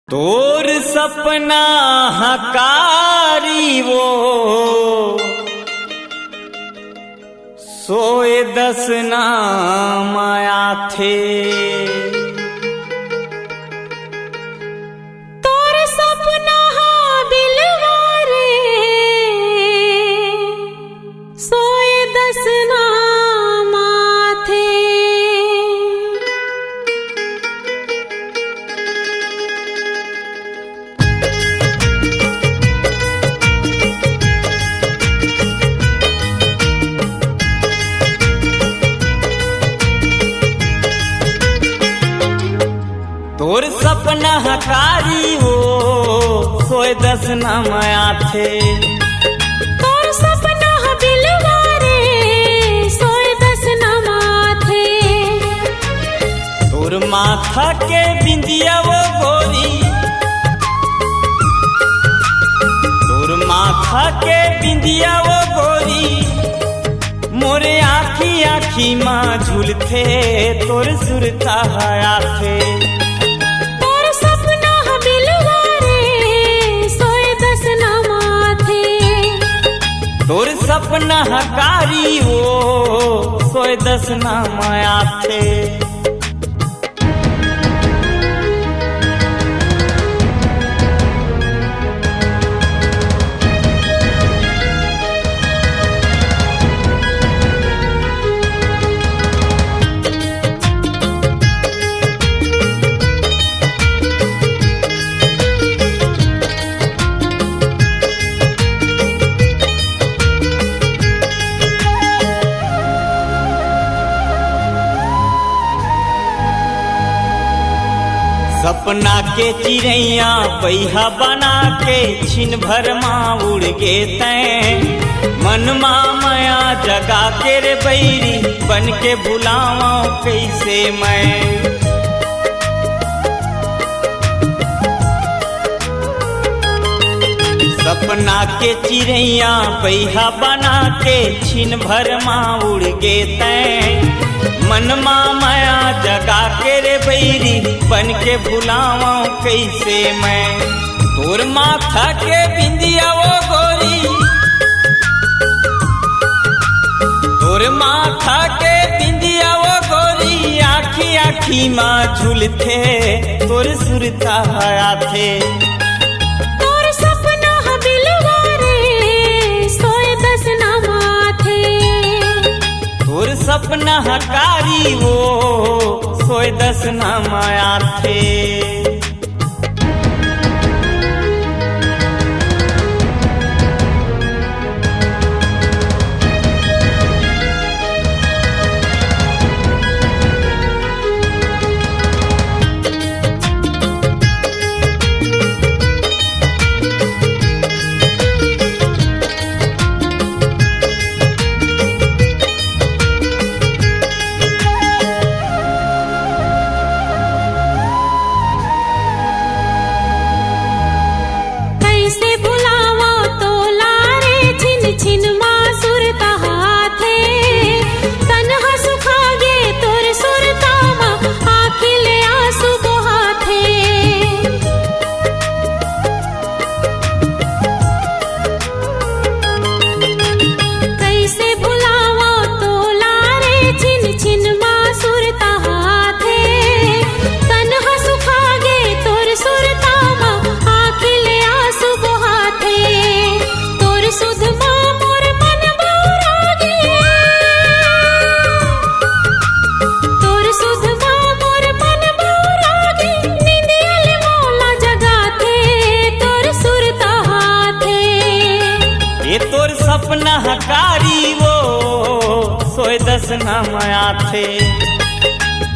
तोर सपना हकारी वो सोए दस ना माया थे। तोर सपना बिलवारे सोए दस ना माथे। तोर सपना हकारी वो सोए दस ना माया थे। तोर सपना बिलवारे सोए दस ना माथे। तोर माथा के बिंदिया वो गोरी, तोर माथा के बिंदिया वो गोरी मोरे आखी आखी माँ झूलते तोर सुरता हया थे। तोर सपना बिलवारे सोए दस ना माथे। तोर सपना हकारी वो सोए दस ना माया थे। सपना के चिड़ैया बैहा बना के छिन भर माँ उड़ गे तैं। मन माया जगा के रे बैरी बन के भुलावा कैसे मैं। सपना के चिड़ैया बैहा बना के छिन भर माँ उड़ गे तैं। मन माया जगा के रे बैरी बन के भुलावा कैसे मैं। तोर माथा के बिंदिया वो गोरी, तोर माथा के बिंदिया वो गोरी आखी आखी माँ झूलते तोर सुरता हया थे। तोर सपना बिलवारे सोए दस ना माथे। तोर सपना हकारी वो सोए दस ना माया थे। तोर सपना हकारी वो सोए दस ना माया थे।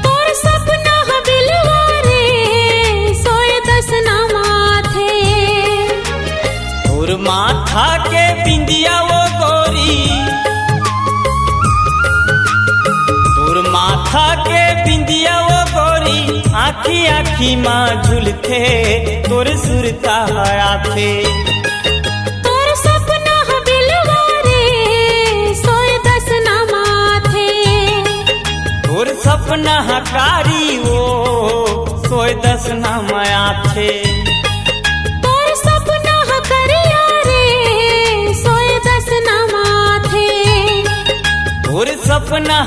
तोर सपना बिलवारे सोए दस ना माथे। तोर माथा के बिंदिया वो गोरी, तोर माथा के बिंदिया वो गोरी आखी आखी माँ झूलते तोर सुरता हया थे। सपना हकारी वो सोए दस ना माया थे।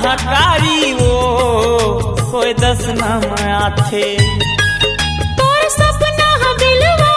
हकारी वो सोए दस नाम आथे। तोर सपना बिलवा